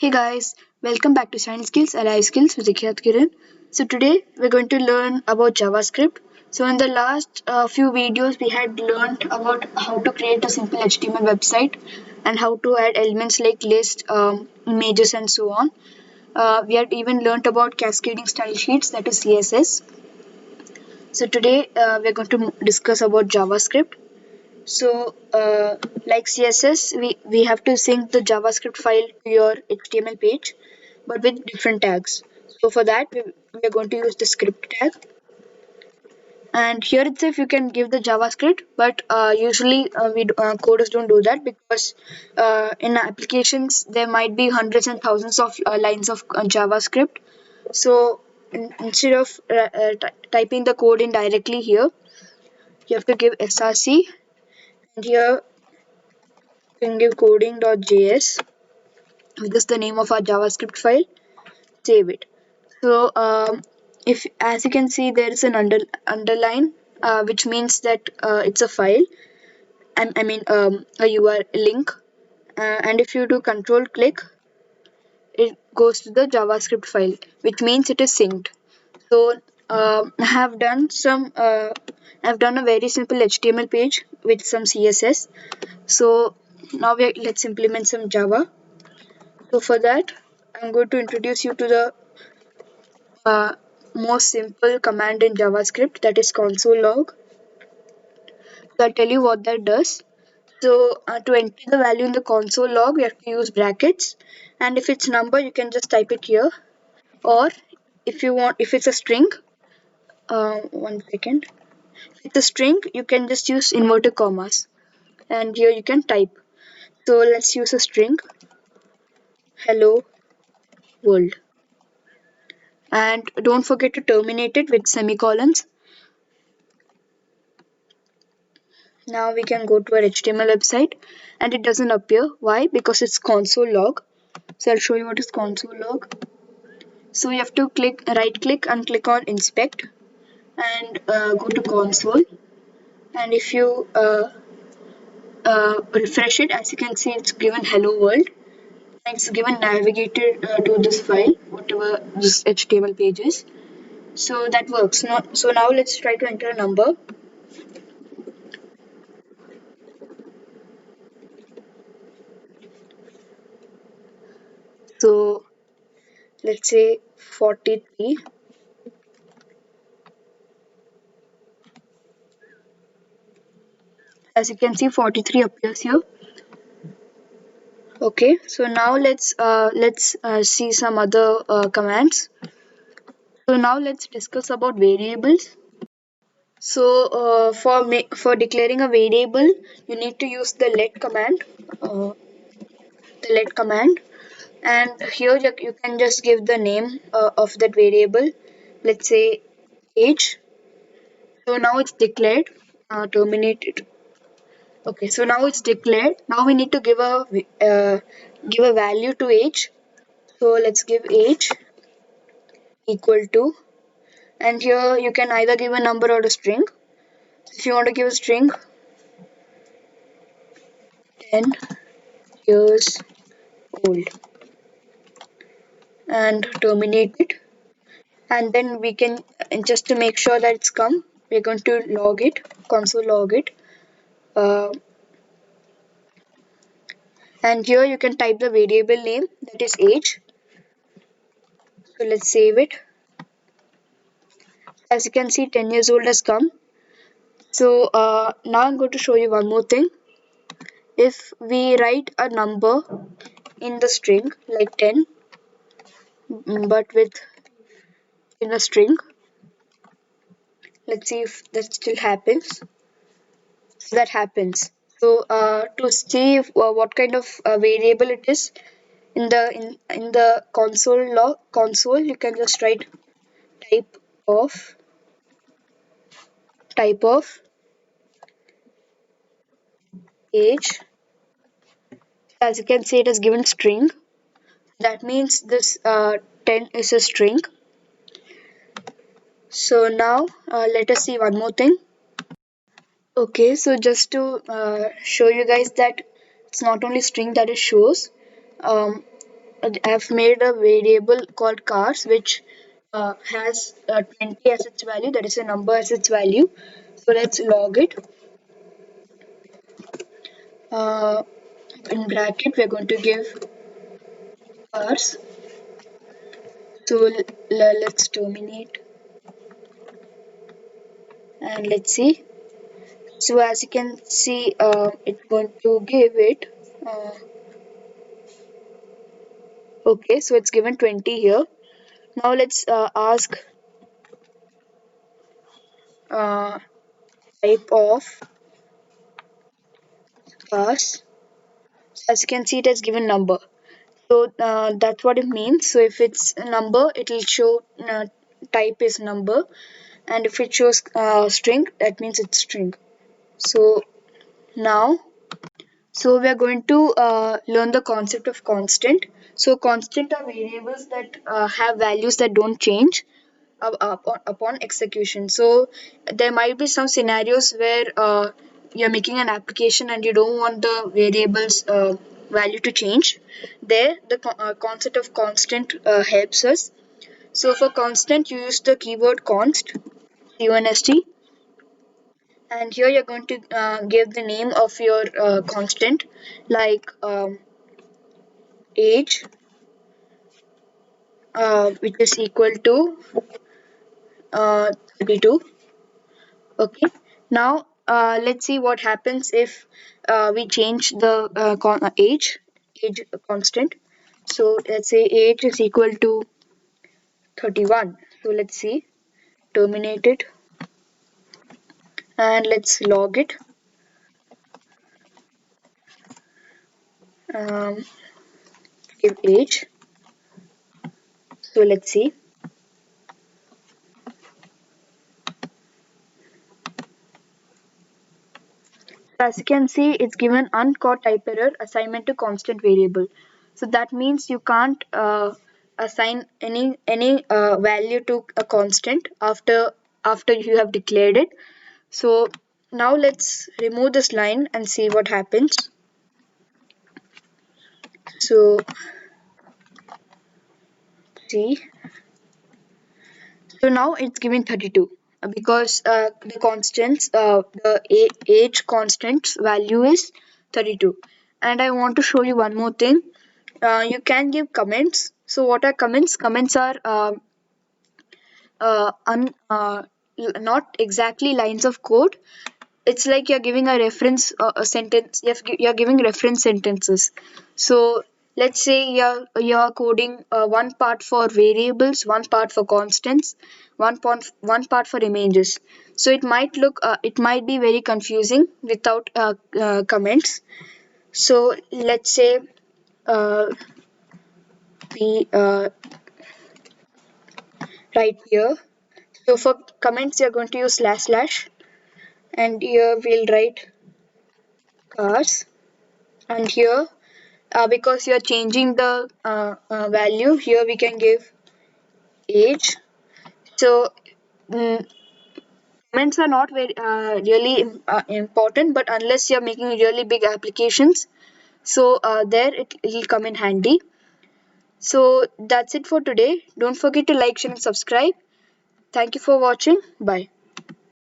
Hey guys, welcome back to Science Skills and Life Skills with Vikhyath Kiran. So today we're going to learn about JavaScript. So in the last few videos we had learned about how to create a simple HTML website and how to add elements like list, images and so on. We had even learned about cascading style sheets, that is CSS. So today we're going to discuss about JavaScript. So, like CSS, we have to sync the JavaScript file to your HTML page, but with different tags. So for that, we are going to use the script tag. And here itself, you can give the JavaScript, but usually coders don't do that because in applications there might be hundreds and thousands of lines of JavaScript. So instead of typing the code in directly here, you have to give src, and here can give coding.js, which is the name of our JavaScript file. Save it. So if, as you can see, there is an underline, which means that it's a file. I mean a URL link. And if you do control click, it goes to the JavaScript file, which means it is synced. So I have done some. I've done a very simple HTML page with some CSS. So now let's implement some Java. So for that, I'm going to introduce you to the uh, most simple command in JavaScript, that is console log. So I'll tell you what that does. So to enter the value in the console log, we have to use brackets, and if it's number, you can just type it here. Or if it's a string, one second. If it's a string, you can just use inverted commas, and here you can type. So let's use a string. Hello world. And don't forget to terminate it with semicolons. Now we can go to our HTML website, and it doesn't appear. Why? Because it's console log. So I'll show you what is console log. So you have to right click and click on inspect, and go to console. And if you refresh it, as you can see, it's given hello world. And it's given navigated to this file, whatever this HTML page is. So that works. So now let's try to enter a number. So let's say 43. As you can see, 43 appears here. Okay, so now let's see some other commands. So now let's discuss about variables. So for declaring a variable, you need to use the let command. The let command, and here you can just give the name of that variable. Let's say age. So now it's declared. Terminate it. Okay, so now it's declared. Now we need to give a value to age. So let's give age equal to, and here you can either give a number or a string. If you want to give a string, 10 years old, and terminate it. And then we can, just to make sure that it's come, we're going to log it, console log it. And here you can type the variable name, that is age. So let's save it. As you can see, 10 years old has come. So now I'm going to show you one more thing. If we write a number in the string like 10, but with in a string, let's see if that still happens. So that happens. So to see what kind of variable it is, in the console you can just write type of age. As you can see, it is given string. That means this 10 is a string. So now let us see one more thing. Okay, so just to show you guys that it's not only string that it shows. I've made a variable called cars which has 20 as its value, that is a number as its value. So let's log it. Uh, in bracket, we're going to give cars. So let's terminate and let's see. So as you can see, it's going to give it. Okay, so it's given 20 here. Now let's ask uh, type of cars. So as you can see, it has given number. So that's what it means. So if it's a number, it will show type is number, and if it shows string, that means it's string. So now, so we are going to learn the concept of constant. So constant are variables that have values that don't change upon execution. So there might be some scenarios where you're making an application and you don't want the variables value to change. There, the concept of constant helps us. So for constant, you use the keyword const, const, and here you're going to give the name of your constant, like age, which is equal to 32. Okay. Now let's see what happens if we change the age constant. So let's say age is equal to 31. So let's see, terminate it and let's log it. Um, give age. So let's see. As you can see, it's given uncaught type error assignment to constant variable. So that means you can't assign any value to a constant after you have declared it. So now let's remove this line and see what happens. So see, so now it's giving 32 because the constants, the age constant's value is 32. And I want to show you one more thing. You can give comments. So what are comments? Comments are uh, un, uh, not exactly lines of code. It's like you're giving a reference a sentence. You're giving reference sentences. So let's say you're coding one part for variables, one part for constants, one part for images. So it might be very confusing without comments. So let's say uh, we right here. So for comments, you're going to use slash slash, and here we'll write cars, and here because you're changing the value, here we can give age. So mm, comments are not very really important, but unless you're making really big applications, so there it will come in handy. So that's it for today. Don't forget to like, share, and subscribe. Thank you for watching. Bye.